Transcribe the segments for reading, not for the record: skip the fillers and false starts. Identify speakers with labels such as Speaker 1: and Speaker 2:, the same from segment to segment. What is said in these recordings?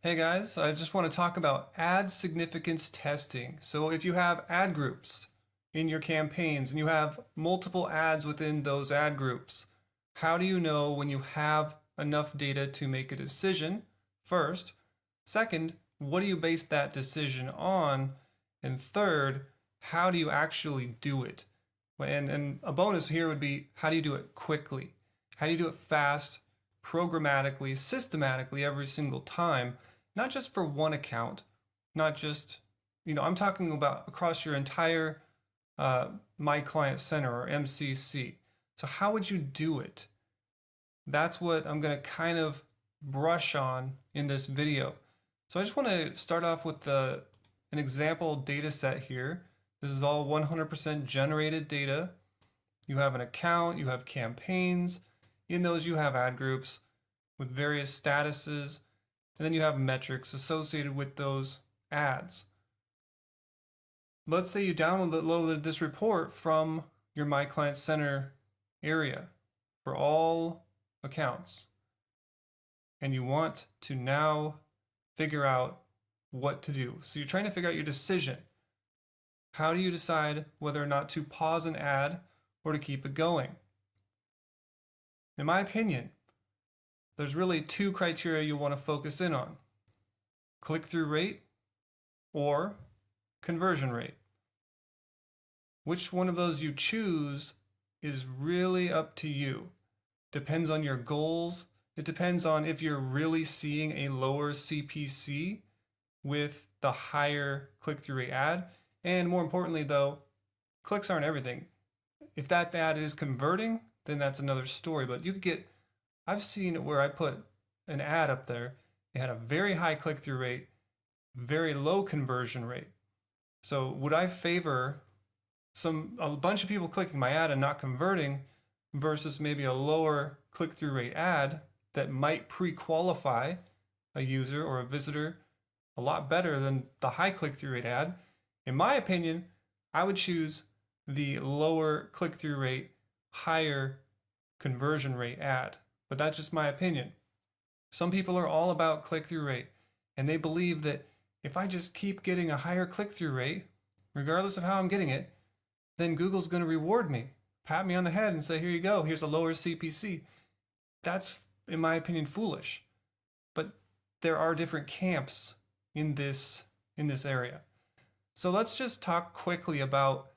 Speaker 1: Hey guys, I just want to talk about ad significance testing. So if you have ad groups in your campaigns and you have multiple ads within those ad groups, how do you know when you have enough data to make a decision? First. Second, what do you base that decision on? And third, how do you actually do it? And a bonus here would be, how do you do it quickly? How do you do it fast, programmatically, systematically every single time? Not just for one account, not just, I'm talking about across your entire My Client Center or MCC. So how would you do it? That's what I'm going to kind of brush on in this video. So I just want to start off with an example data set here. This is all 100% generated data. You have an account, you have campaigns. In those you have ad groups with various statuses. And then you have metrics associated with those ads. Let's say you downloaded this report from your My Client Center area for all accounts. And you want to now figure out what to do. So you're trying to figure out your decision. How do you decide whether or not to pause an ad or to keep it going? In my opinion, there's really two criteria you want to focus in on: click-through rate or conversion rate. Which one of those you choose is really up to you. Depends on your goals. It depends on if you're really seeing a lower CPC with the higher click-through rate ad. And more importantly though, clicks aren't everything. If that ad is converting, then that's another story. But you could get, I've seen it where I put an ad up there. It had a very high click-through rate, very low conversion rate. So would I favor a bunch of people clicking my ad and not converting versus maybe a lower click-through rate ad that might pre-qualify a user or a visitor a lot better than the high click-through rate ad? In my opinion, I would choose the lower click-through rate, higher conversion rate ad. But that's just my opinion. Some people are all about click-through rate, and they believe that if I just keep getting a higher click-through rate, regardless of how I'm getting it, then Google's going to reward me, pat me on the head and say, here you go, here's a lower CPC. That's, in my opinion, foolish. But there are different camps in this area. So let's just talk quickly about,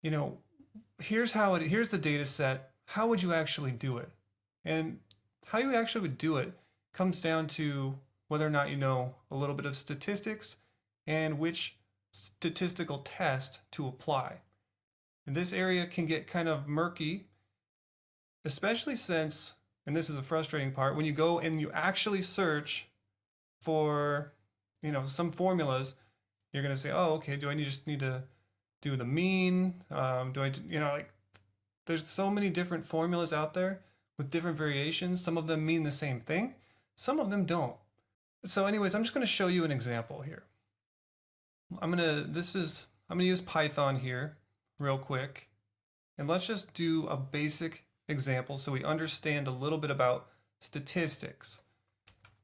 Speaker 1: here's the data set. How would you actually do it? And how you actually would do it comes down to whether or not you know a little bit of statistics and which statistical test to apply. And this area can get kind of murky, especially since, and this is a frustrating part, when you go and you actually search for, some formulas, you're going to say, oh, okay, do I just need to do the mean? There's so many different formulas out there with different variations. Some of them mean the same thing. Some of them don't. So anyways, I'm just going to show you an example here. I'm going to use Python here real quick. And let's just do a basic example so we understand a little bit about statistics.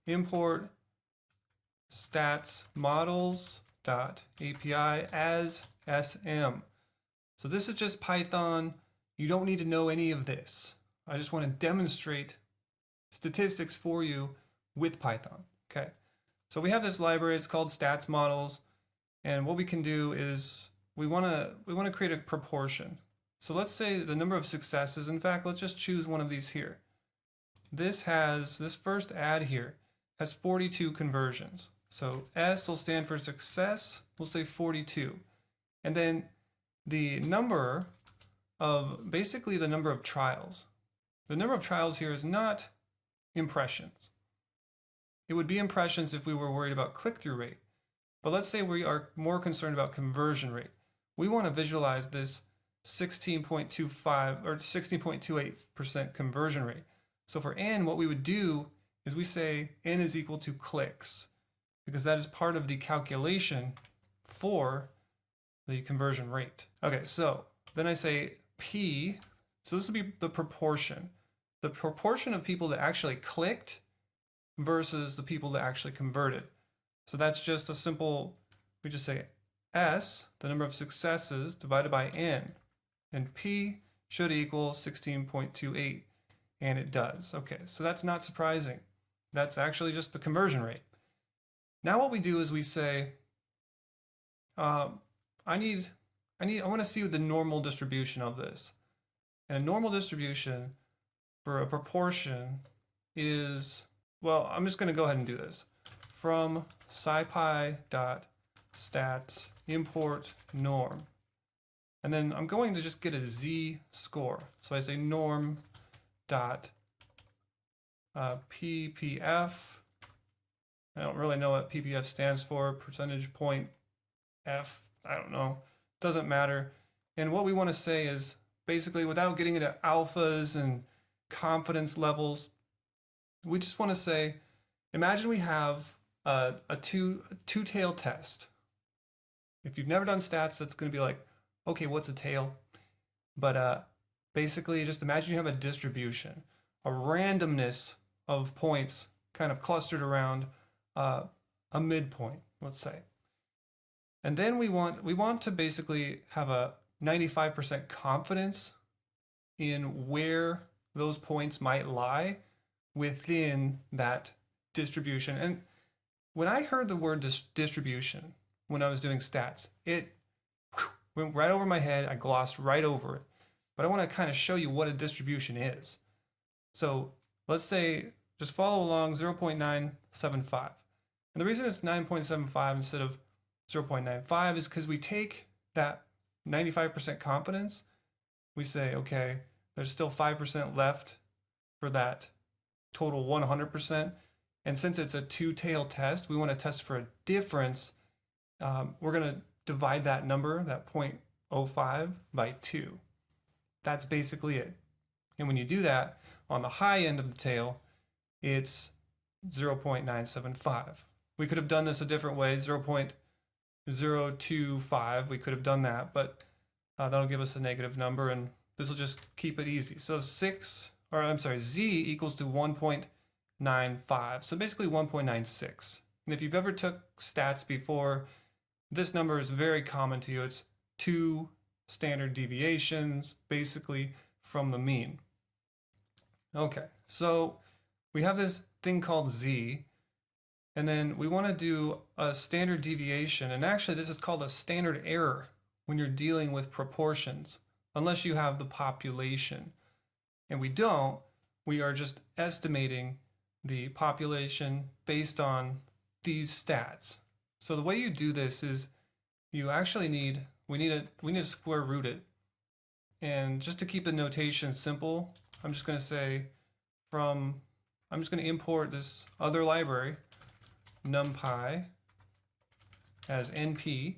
Speaker 1: Import stats models.api as sm. So this is just Python. You don't need to know any of this. I just want to demonstrate statistics for you with Python. Okay. So we have this library. It's called stats models. And what we can do is we want to create a proportion. So let's say the number of successes. In fact, let's just choose one of these here. This first ad here has 42 conversions. So S will stand for success. We'll say 42. And then the number of trials. The number of trials here is not impressions. It would be impressions if we were worried about click-through rate. But let's say we are more concerned about conversion rate. We want to visualize this 16.25 or 16.28% conversion rate. So for N, what we would do is we say N is equal to clicks, because that is part of the calculation for the conversion rate. Okay, so then I say P, so this will be the proportion. The proportion of people that actually clicked versus the people that actually converted. So that's just a simple, we just say S, the number of successes, divided by N. And P should equal 16.28. And it does. Okay, so that's not surprising. That's actually just the conversion rate. Now what we do is we say, I want to see the normal distribution of this. And a normal distribution for a proportion is, well, I'm just going to go ahead and do this. From scipy.stats import norm. And then I'm going to just get a z-score. So I say norm dot ppf. I don't really know what ppf stands for, percentage point f, I don't know, doesn't matter. And what we want to say is basically, without getting into alphas and confidence levels, we just want to say, imagine we have a two-tailed test. If you've never done stats, that's going to be like, okay, what's a tail? But basically, just imagine you have a distribution, a randomness of points kind of clustered around a midpoint, let's say. And then we want to basically have a 95% confidence in where those points might lie within that distribution. And when I heard the word distribution when I was doing stats, it went right over my head. I glossed right over it. But I want to kind of show you what a distribution is. So let's say, just follow along 0.975. And the reason it's 9.75 instead of 0.95 is because we take that 95% confidence, we say, okay, there's still 5% left for that total 100%. And since it's a two-tailed test, we want to test for a difference. We're going to divide that number, that 0.05, by 2. That's basically it. And when you do that, on the high end of the tail, it's 0.975. We could have done this a different way, 0.025. We could have done that, but that'll give us a negative number, and this will just keep it easy. So z equals to 1.95. So basically 1.96. And if you've ever took stats before, this number is very common to you. It's 2 standard deviations, basically, from the mean. Okay, so we have this thing called z, and then we want to do a standard deviation, and actually this is called a standard error when you're dealing with proportions, unless you have the population. And we don't, we are just estimating the population based on these stats. So the way you do this is you actually we need to square root it. And just to keep the notation simple, I'm just going to say I'm just going to import this other library, numpy, as np.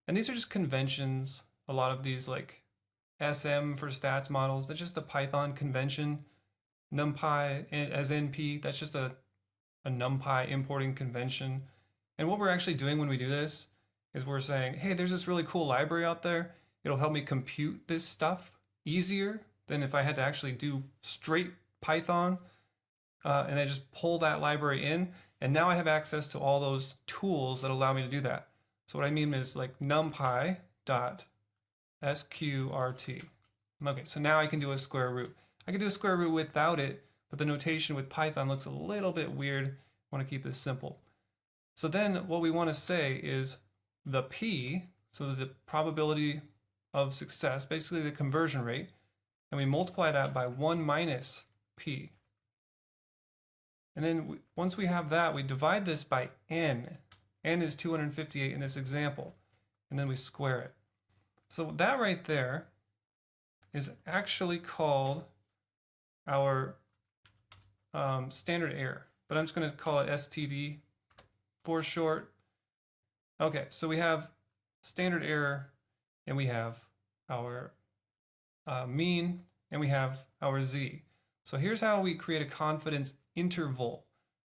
Speaker 1: And these are just conventions. A lot of these, like SM for stats models, that's just a Python convention. NumPy as np, that's just a NumPy importing convention. And what we're actually doing when we do this is we're saying, hey, there's this really cool library out there. It'll help me compute this stuff easier than if I had to actually do straight Python. And I just pull that library in, and now I have access to all those tools that allow me to do that. So what I mean is like numpy.sqrt. Okay, so now I can do a square root. I can do a square root without it, but the notation with Python looks a little bit weird. I want to keep this simple. So then what we want to say is the p, so the probability of success, basically the conversion rate, and we multiply that by 1 minus p. And then once we have that, we divide this by n. N is 258 in this example, and then we square it. So that right there is actually called our standard error, but I'm just going to call it STD for short. Okay, so we have standard error, and we have our mean, and we have our z. So here's how we create a confidence interval.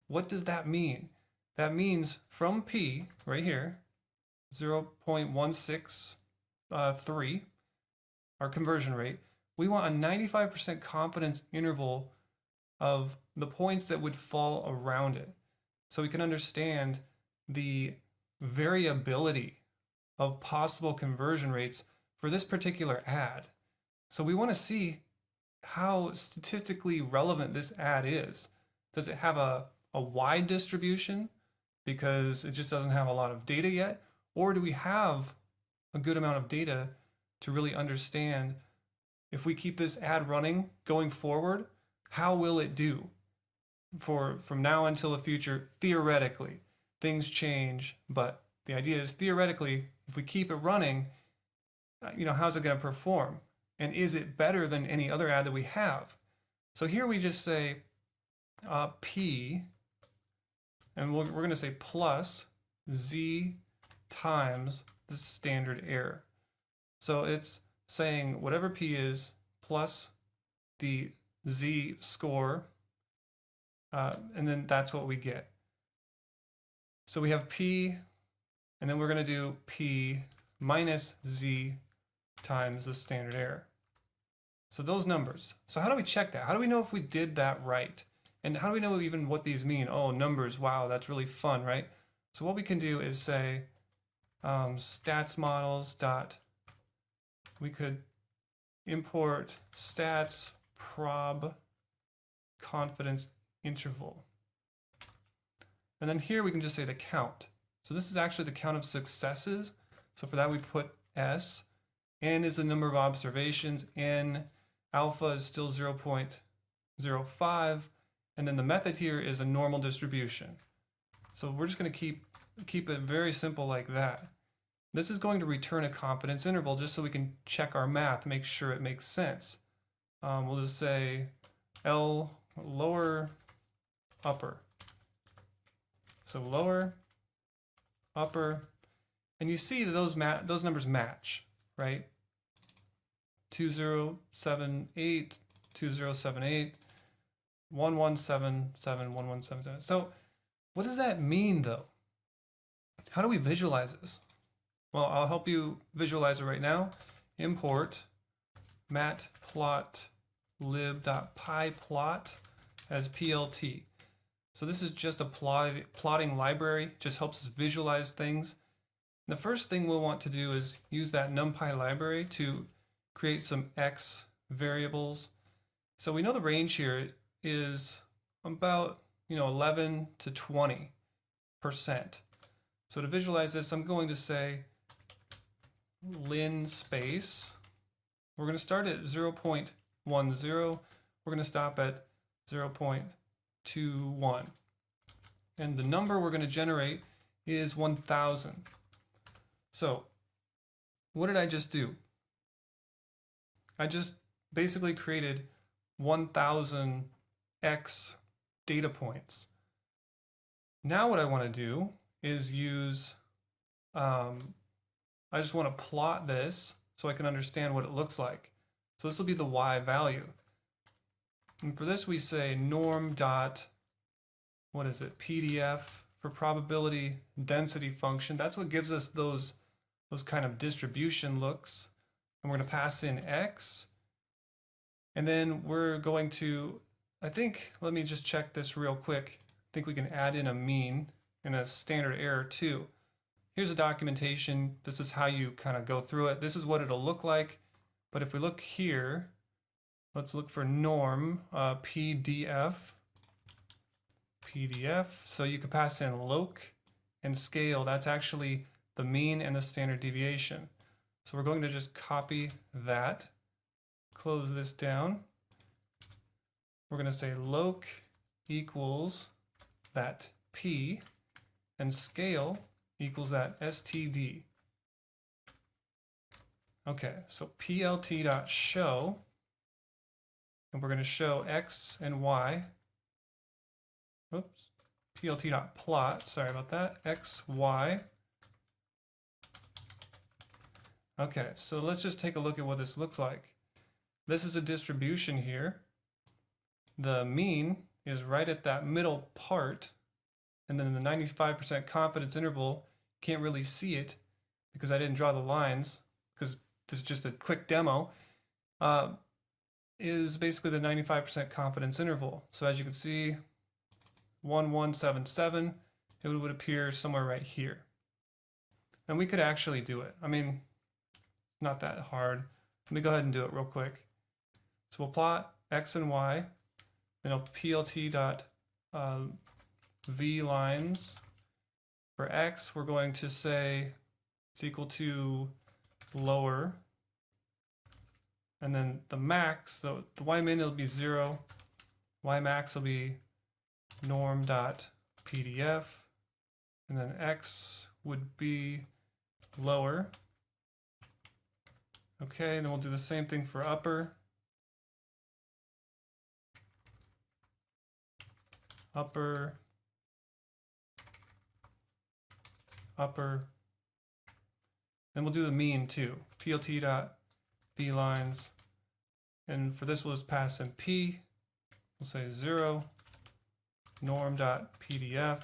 Speaker 1: What does that mean? That means from p, right here, 0.163, our conversion rate, we want a 95% confidence interval of the points that would fall around it. So we can understand the variability of possible conversion rates for this particular ad. So we want to see how statistically relevant this ad is. Does it have a wide distribution because it just doesn't have a lot of data yet? Or do we have a good amount of data to really understand if we keep this ad running going forward, how will it do from now until the future? Theoretically, things change, but the idea is theoretically, if we keep it running, how's it going to perform? And is it better than any other ad that we have? So here we just say P, and we're going to say plus Z times the standard error. So it's saying whatever P is plus the Z score, and then that's what we get. So we have P, and then we're going to do P minus Z times the standard error. So those numbers. So how do we check that? How do we know if we did that right? And how do we know even what these mean? Oh, numbers, wow, that's really fun, right? So what we can do is say stats models dot, we could import stats prob confidence interval. And then here we can just say the count. So this is actually the count of successes. So for that we put S. N is the number of observations. N alpha is still 0.05. And then the method here is a normal distribution. So we're just going to keep it very simple like that. This is going to return a confidence interval just so we can check our math, make sure it makes sense. We'll just say L lower upper. So lower, upper, and you see that those numbers match, right? 2078, 2078, 1177, 1177. So what does that mean though? How do we visualize this? Well, I'll help you visualize it right now. Import matplotlib.pyplot as PLT. So this is just a plotting library, just helps us visualize things. The first thing we'll want to do is use that NumPy library to create some X variables. So we know the range here is about 11 to 20%. So to visualize this, I'm going to say lin space. We're going to start at 0.10. We're going to stop at 0.21. And the number we're going to generate is 1000. So what did I just do? I just basically created 1000 X data points. Now what I want to do is use, I just want to plot this so I can understand what it looks like. So this will be the Y value. And for this we say norm dot, what is it, PDF for probability density function. That's what gives us those kind of distribution looks. And we're going to pass in X. And then we're going to, let me just check this real quick. I think we can add in a mean and a standard error too. Here's a documentation. This is how you kind of go through it. This is what it'll look like. But if we look here, let's look for norm, PDF. So you can pass in loc and scale. That's actually the mean and the standard deviation. So we're going to just copy that, close this down. We're going to say loc equals that P and scale equals that STD. Okay, so plt.show, and we're going to show X and Y. Oops, plt.plot, sorry about that, X, Y. Okay, so let's just take a look at what this looks like. This is a distribution here. The mean is right at that middle part, and then the 95% confidence interval, can't really see it because I didn't draw the lines, because this is just a quick demo. is basically the 95% confidence interval. So as you can see, 1177, it would appear somewhere right here. And we could actually do it. I mean, not that hard. Let me go ahead and do it real quick. So we'll plot X and Y, then I'll plt dot v lines. For X, we're going to say it's equal to lower. And then the max, so the Y min will be 0. Y max will be norm.pdf. And then X would be lower. Okay, and then we'll do the same thing for upper. Upper. Then we'll do the mean too. plt.v lines. And for this, we'll just pass in p. We'll say 0 norm.pdf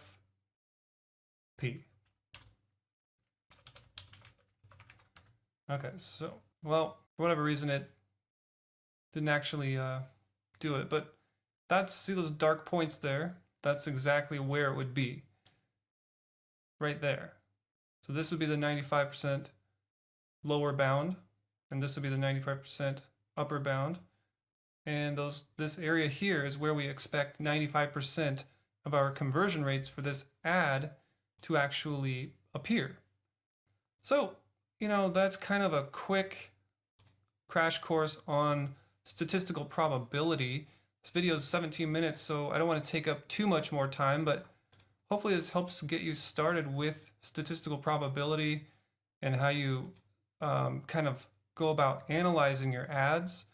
Speaker 1: p. Okay, so, well, for whatever reason, it didn't actually do it, but see those dark points there? That's exactly where it would be. Right there. So this would be the 95% lower bound, and this would be the 95% upper bound. And this area here is where we expect 95% of our conversion rates for this ad to actually appear. So, you know, that's kind of a quick crash course on statistical probability. This video is 17 minutes, so I don't want to take up too much more time, but hopefully this helps get you started with statistical probability and how you kind of go about analyzing your ads.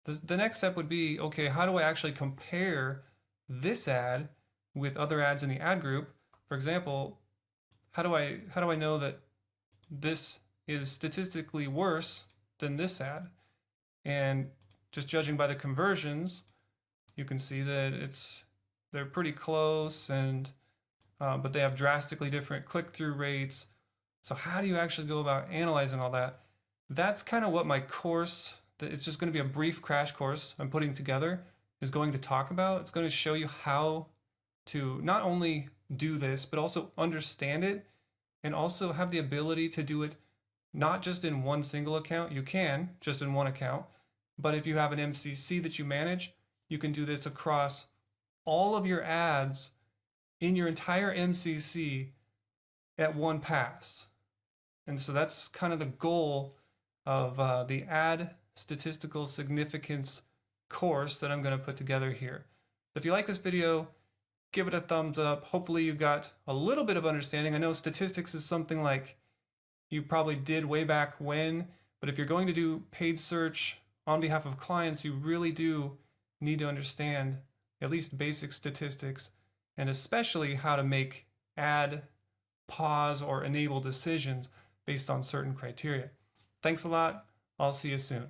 Speaker 1: The next step would be, okay, how do I actually compare this ad with other ads in the ad group? For example, how do I know that this is statistically worse than this ad? And just judging by the conversions, you can see that they're pretty close, and but they have drastically different click-through rates. So how do you actually go about analyzing all that? That's kind of what my course, it's just going to be a brief crash course I'm putting together, is going to talk about. It's going to show you how to not only do this, but also understand it, and also have the ability to do it not just in one single account. You can just in one account, but if you have an MCC that you manage, you can do this across all of your ads in your entire MCC at one pass. And so that's kind of the goal of the ad statistical significance course that I'm going to put together here. If you like this video, give it a thumbs up. Hopefully you got a little bit of understanding. I know statistics is something like you probably did way back when, but if you're going to do paid search on behalf of clients, you really do need to understand at least basic statistics, and especially how to make ad, pause, or enable decisions based on certain criteria. Thanks a lot. I'll see you soon.